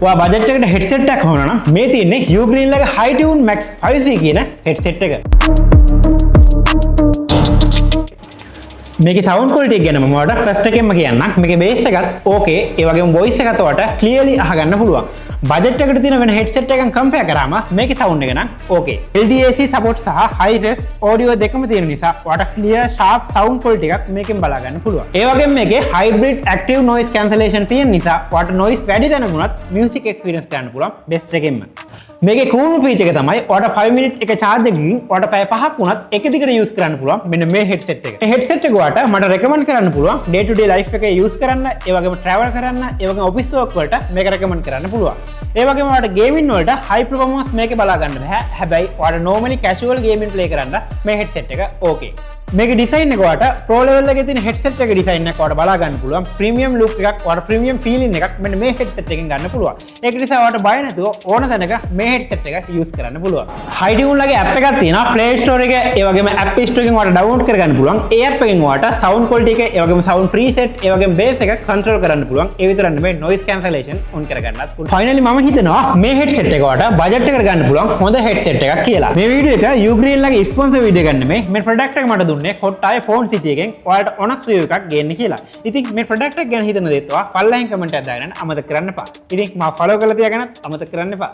ඔයා බජට් එකට හෙඩ්සෙට් එකක් හොයනවා නම් මේ තියෙන්නේ Ugreen ලගේ Hi-Tune Max 5C කියන හෙඩ්සෙට් එක. මේකේ සවුන්ඩ් ක්වොලිටි ගැන මම ඔයාලට ෆස්ට් එකෙන්ම කියන්නම්. මේකේ බේස් එකත් ඕකේ, ඒ වගේම වොයිස් එකත් ඔයාලට ක්ලියර්ලි අහගන්න පුළුවන්. බජට් එකට තියෙන වෙන හෙඩ්සෙට් එකෙන් කම්පෙයාර් කරාම මේකේ සවුන්ඩ් එක නම් ඕකේ. LDAC සපෝට් සහ හයි රෙස් ඔඩියෝ දෙකම තියෙන නිසා ඔයාලට ක්ලියර් ෂාප් සවුන්ඩ් ක්වොලිටි එකක් මේකෙන් බලා ගන්න පුළුවන්. ඒ වගේම මේකේ හයිබ්‍රිඩ් ඇක්ටිව් නොයිස් කැන්සලේෂන් තියෙන නිසා ඔයාලට නොයිස් වැඩි දැනුණත් මියුසික් එක්ස්පීරියන්ස් ගන්න පුළුවන් බෙස්ට් එකෙන්ම. මේකේ කූල් ෆීචර් එක තමයි ඔයාලට 5 මිනිත් එක charge එකකින් ඔයාලට පැය 5ක් වුණත් එක දිගට යූස් කරන්න පුළුවන් මෙන්න මේ හෙඩ්සෙට් එක. මේ හෙඩ්සෙට් එක ඔයාලට මට රෙකමන්ඩ් කරන්න පුළුවන් day to day life එකේ යූස් කරන්න, ඒ වගේම travel කරන්න, ඒ වගේම office work වලට මේක රෙකමන්ඩ් කරන්න පුළුවන්. ඒ වගේම ඔයාලට gaming වලට high performance මේකේ බලා ගන්න බෑ. හැබැයි ඔයාලට normally casual gaming play කරන්න මේ හෙඩ්සෙට් එක okay. මේක ඩිසයින් එක ඔයාලට pro level එකේ තියෙන හෙඩ්සෙට් එක ඩිසයින් එක ඔයාලට බලා ගන්න පුළුවන්. ප්‍රීමියම් ලුක් එකක්, ඔයාලට ප්‍රීමියම් ෆීලින් එකක් මෙන්න මේ හෙඩ්සෙට් එකෙන් ගන්න පුළුවන්. ඒක නිසා ඔයාලට බය නැතුව ඕන තැනක මේ හෙඩ්සෙට් එක යූස් කරන්න පුළුවන්. Hi-Tune ලගේ app එකක් තියෙනවා Play Store එකේ, ඒ වගේම App Store එකෙන් ඔයාලට download කරගන්න පුළුවන්. ඒ app එකෙන් ඔයාලට sound quality එක, ඒ වගේම sound preset, ඒ වගේම bass එක control කරන්න පුළුවන්. ඒ විතරක් නෙමෙයි noise cancellation on කරගන්නත් පුළුවන්. Finally මම හිතනවා මේ හෙඩ්සෙට් එක ඔයාලට බජට් එකට ගන්න පුළුවන් හොඳ හෙඩ්සෙට් එකක් කියලා. මේ වීඩියෝ එක Ugreen ලගේ ස්පොන්සර් වීඩියෝ එකක් නෙමෙයි. මේ ප්‍රොඩක්ට් එක මට දුන්නේ කොට්ටායේ ෆෝන් සිටි එකෙන් ඔයාලට honest review එකක් ගන්න කියලා. ඉතින් මේ ප්‍රොඩක්ට් එක ගැන හිතන දේත් ඔයා පල්ලෙන් කමෙන්ට් එකක් දාගෙන අමතක කරන්න එපා. ඉතින් මාව follow කරලා තියාගන්නත් අමතක කරන්න එපා.